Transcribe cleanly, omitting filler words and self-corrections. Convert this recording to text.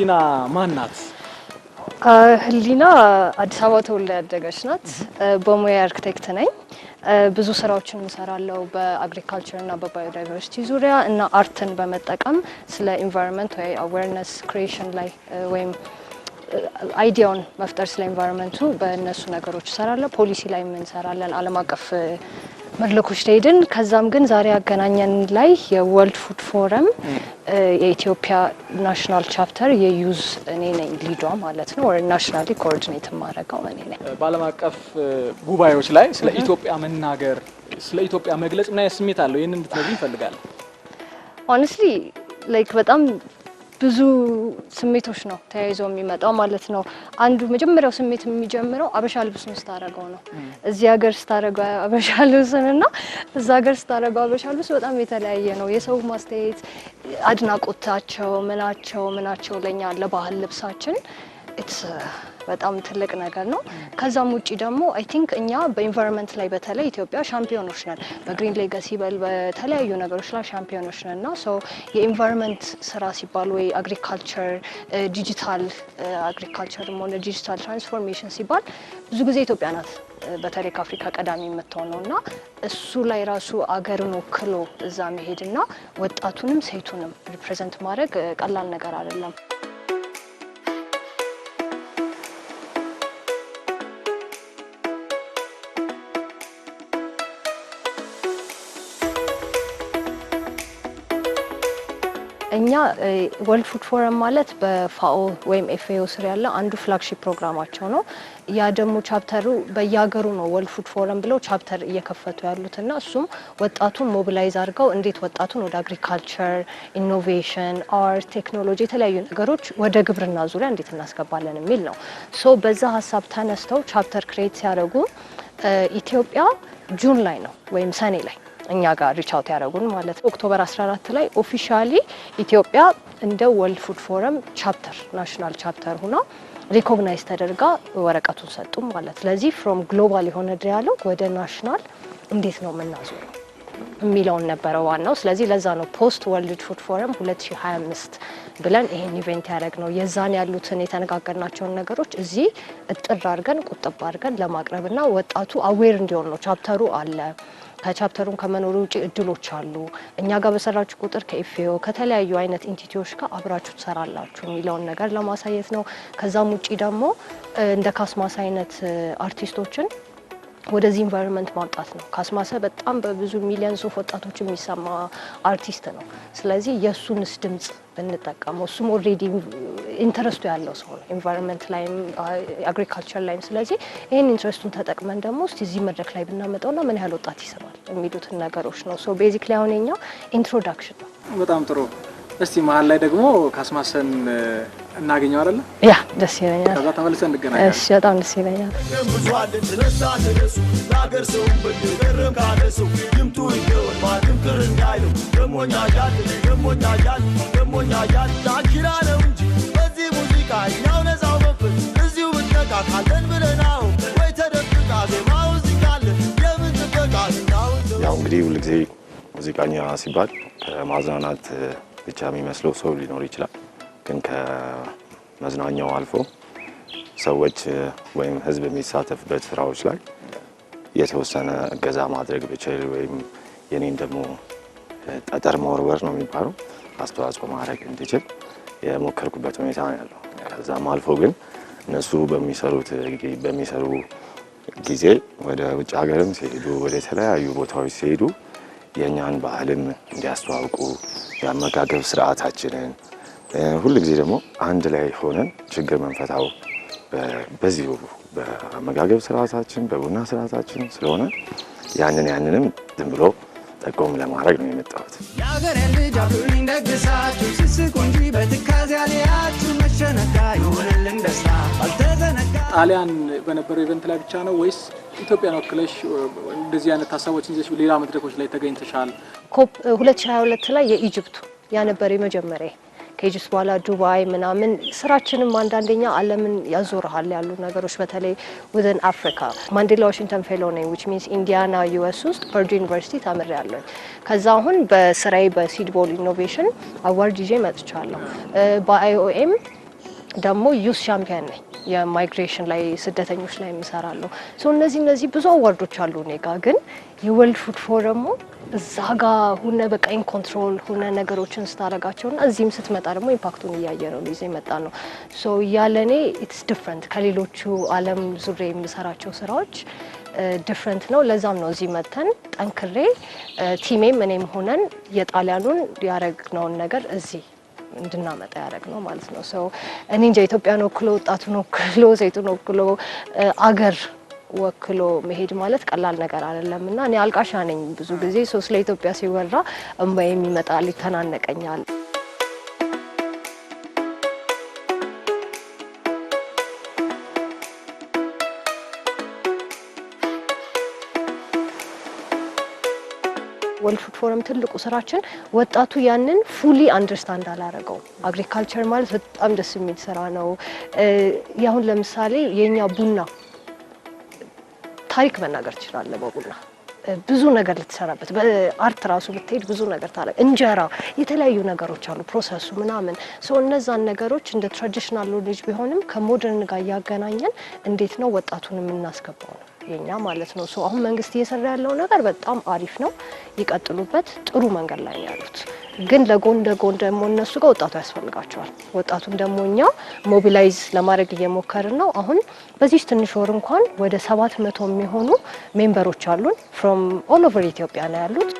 ህሊና ማን ናት? ህሊና አዲስ አበባ ተወልዳ ያደገች ናት። በሙያ አርኪቴክት ነኝ። ብዙ ስራዎችን እንሰራለሁ በአግሪካልቸር እና በባዮዳይቨርሲቲ ዙሪያ እና አርትን በመጠቀም ስለ ኢንቫይሮንመንት ወይ አዌርነስ ክሪኤሽን ላይ ወይም አይዲያውን መፍጠር ስለ ኢንቫይሮንመንቱ በእነሱ ነገሮች እሰራለሁ። ፖሊሲ ላይ እንሰራለን ዓለም አቀፍ መድረኮች ሄድን። ከዛም ግን ዛሬ ያገናኘን ላይ የወርልድ ፉድ ፎረም የኢትዮጵያ ናሽናል ቻፕተር የዩዝ እኔ ነኝ ሊዷ ማለት ነው። ወር ናሽናሊ ኮኦርዲኔት ማድረገው እኔ ነኝ። በዓለም አቀፍ ጉባኤዎች ላይ ስለ ኢትዮጵያ መናገር ስለ ኢትዮጵያ መግለጽ ምን አይነት ስሜት አለው? ይሄንን እንድትነግሪኝ እፈልጋለሁ። ሆነስትሊ ላይክ በጣም ብዙ ስሜቶች ነው ተያይዘው የሚመጣው ማለት ነው። አንዱ መጀመሪያው ስሜት የሚጀምረው አበሻ ልብስን ስታረጋው ነው። እዚህ ሀገር ስታረጋው አበሻ ልብስንና እዛ ሀገር ስታረጋው አበሻ ልብስ በጣም የተለያየ ነው። የሰው ማስተያየት አድናቆታቸው ምናቸው ለኛ ለባህል ልብሳችን በጣም ትልቅ ነገር ነው። ከዛም ውጪ ደግሞ አይ ቲንክ እኛ በኢንቫይሮንመንት ላይ በተለይ ኢትዮጵያ ሻምፒዮኖች ነን። በግሪን ሌጋሲ በተለያዩ ነገሮች ላይ ሻምፒዮኖች ነንና ሶ የኢንቫይሮንመንት ስራ ሲባል ወይ አግሪካልቸር ዲጂታል አግሪካልቸር ሆነ ዲጂታል ትራንስፎርሜሽን ሲባል ብዙ ጊዜ ኢትዮጵያ ናት በተለይ ከአፍሪካ ቀዳሚ የምትሆነውና እሱ ላይ ራሱ አገርን ወክሎ እዛ መሄድና ወጣቱንም ሴቱንም ሪፕሬዘንት ማድረግ ቀላል ነገር አይደለም። እኛ ወርልድ ፉድ ፎረም ማለት በፋኦ ወይም ኤፍኤኦ ስር ያለ አንዱ ፍላግሺፕ ፕሮግራማቸው ነው። ያ ደግሞ ቻፕተሩ በየሀገሩ ነው ወርልድ ፉድ ፎረም ብለው ቻፕተር እየከፈቱ ያሉትና እሱም ወጣቱን ሞቢላይዝ አድርገው እንዴት ወጣቱን ወደ አግሪካልቸር፣ ኢኖቬሽን፣ አርት፣ ቴክኖሎጂ የተለያዩ ነገሮች ወደ ግብርና ዙሪያ እንዴት እናስገባለን የሚል ነው። ሶ በዛ ሀሳብ ተነስተው ቻፕተር ክሬት ሲያደርጉ ኢትዮጵያ ጁን ላይ ነው ወይም ሰኔ ላይ እኛ ጋር ሪች አውት ያደረጉን ማለት ነው። ኦክቶበር 14 ላይ ኦፊሻሊ ኢትዮጵያ እንደ ወርልድ ፉድ ፎረም ቻፕተር ናሽናል ቻፕተር ሆና ሪኮግናይዝ ተደርጋ ወረቀቱን ሰጡ ማለት። ስለዚህ ፍሮም ግሎባል የሆነ ዲያሎግ ወደ ናሽናል እንዴት ነው የምናዞረው የሚለውን ነበረ ዋናው። ስለዚህ ለዛ ነው ፖስት ወርልድ ፉድ ፎረም 2025 ብለን ይሄን ኢቨንት ያደረግነው። የዛን ያሉትን የተነጋገርናቸውን ነገሮች እዚህ እጥር አድርገን ቁጥብ አድርገን ለማቅረብና ወጣቱ አዌር እንዲሆን ነው። ቻፕተሩ አለ ከቻፕተሩን ከመኖሩ ውጪ እድሎች አሉ። እኛ ጋር በሰራችሁ ቁጥር ከኤፍኤኦ ከተለያዩ አይነት ኢንቲቲዎች ጋር አብራችሁ ትሰራላችሁ የሚለውን ነገር ለማሳየት ነው። ከዛም ውጪ ደግሞ እንደ ካስማስ አይነት አርቲስቶችን ወደዚህ ኢንቫይሮንመንት ማምጣት ነው። ካስማሰ በጣም በብዙ ሚሊዮንስ ኦፍ ወጣቶች የሚሰማ አርቲስት ነው። ስለዚህ የሱንስ ድምጽ ብንጠቀመው እሱም ኦልሬዲ ኢንተረስቱ ያለው ሰው ነው ኢንቫይሮንመንት ላይም አግሪካልቸር ላይም። ስለዚህ ይሄን ኢንተረስቱን ተጠቅመን ደግሞ እስቲ እዚህ መድረክ ላይ ብናመጣውና ምን ያህል ወጣት ይሰማል የሚሉትን ነገሮች ነው። ሶ ቤዚክሊ አሁን የኛ ኢንትሮዳክሽን ነው። በጣም ጥሩ። እስቲ መሀል ላይ ደግሞ ካስማሰን እናገኘው አይደል? ያ ደስ ይለኛል። ከዛ ተመልሰን እንገናኛለን። እሺ በጣም ደስ ይለኛል። ያው እንግዲህ ሁልጊዜ ሙዚቃኛ ሲባል ከማዝናናት ብቻ የሚመስለው ሰው ሊኖር ይችላል። ግን ከመዝናኛው አልፎ ሰዎች ወይም ህዝብ የሚሳተፍበት ስራዎች ላይ የተወሰነ እገዛ ማድረግ ብችል ወይም የኔን ደግሞ ጠጠር መወርወር ነው የሚባለው አስተዋጽኦ ማድረግ እንድችል የሞከርኩበት ሁኔታ ነው ያለው። ከዛም አልፎ ግን እነሱ በሚሰሩ ጊዜ ወደ ውጭ ሀገርም ሲሄዱ ወደ ተለያዩ ቦታዎች ሲሄዱ የኛን ባህልም እንዲያስተዋውቁ የአመጋገብ ስርዓታችንን ሁሉ ጊዜ ደግሞ አንድ ላይ ሆነን ችግር መንፈታው በዚሁ በአመጋገብ ስርዓታችን በቡና ስርዓታችን ስለሆነ ያንንም ዝም ብሎ ጠቆም ለማድረግ ነው የመጣሁት። ያገር ልጅ አብሩኝ ደግሳችሁ ስስቁ እንጂ በትካዜ ያለያችሁ መሸነጋ ይሆንልን ደስታ አልተዘነጋ። ጣሊያን በነበረው ኢቨንት ላይ ብቻ ነው ወይስ ኢትዮጵያን ወክለሽ እንደዚህ አይነት ሀሳቦችን ይዘሽ ሌላ መድረኮች ላይ ተገኝተሻል? ኮፕ 2022 ላይ የኢጅፕቱ ያ ነበር የመጀመሪያ። ከኢጅፕት በኋላ ዱባይ ምናምን ስራችንም አንዳንደኛ ዓለምን ያዞርሃል ያሉ ነገሮች በተለይ within Africa ማንዴላ ዋሽንግተን ፌሎ ነኝ which means ኢንዲያና ዩኤስ ውስጥ ቨርጂን ዩኒቨርሲቲ ተምሬያለሁ። ከዛ አሁን በስራዬ በሲድቦል ኢኖቬሽን አዋርድ ይዤ መጥቻለሁ። በአይኦኤም ደግሞ ዩስ ቻምፒየን ነኝ የማይግሬሽን ላይ ስደተኞች ላይ የምሰራለሁ ሶ እነዚህ ብዙ አዋርዶች አሉ እኔ ጋር ግን የወርልድ ፉድ ፎረም እዛ ጋር ሆነ በቃ ኢን ኮንትሮል ሆነ ነገሮችን ስታረጋቸውና እዚህም ስትመጣ ደግሞ ኢምፓክቱን እያየነው ነው ይመጣ ነው ሶ ያለኔ ኢትስ ዲፈረንት ከሌሎቹ ዓለም ዙሪያ የምሰራቸው ስራዎች ዲፈረንት ነው ለዛም ነው እዚህ መተን ጠንክሬ ቲሜም እኔም ሆነን የጣሊያኑን ያረግነውን ነገር እዚህ እንድናመጣ ያደረግ ነው ማለት ነው ሶ እኔ እንጃ ኢትዮጵያን ወክሎ ወጣቱን ወክሎ ሴቱን ወክሎ አገር ወክሎ መሄድ ማለት ቀላል ነገር አይደለምና እኔ አልቃሻ ነኝ ብዙ ጊዜ ሶ ስለ ኢትዮጵያ ሲወራ እንባዬ የሚመጣል ይተናነቀኛል ወርልድ ፉድ ፎረም ትልቁ ስራችን ወጣቱ ያንን ፉሊ አንደርስታንድ አላረገው አግሪካልቸር ማለት በጣም ደስ የሚል ስራ ነው ያሁን ለምሳሌ የኛ ቡና ታሪክ መናገር ይችላል በቡና ብዙ ነገር ልትሰራበት በአርት ራሱ ብትሄድ ብዙ ነገር ታረግ እንጀራ የተለያዩ ነገሮች አሉ ፕሮሰሱ ምናምን ሶ እነዛን ነገሮች እንደ ትራዲሽናል ኖሌጅ ቢሆንም ከሞደርን ጋር ያገናኘን እንዴት ነው ወጣቱን የምናስገባው ነው የኛ ማለት ነው ሶ አሁን መንግስት እየሰራ ያለው ነገር በጣም አሪፍ ነው ይቀጥሉበት ጥሩ መንገድ ላይ ያሉት ግን ለጎን ደግሞ እነሱ ጋር ወጣቱ ያስፈልጋቸዋል ወጣቱን ደሞኛ ሞቢላይዝ ለማድረግ እየሞከርን ነው አሁን በዚህ ትንሽ ወር እንኳን ወደ 700 የሚሆኑ ሜምበሮች አሉን from all over ኢትዮጵያ ነው ያሉት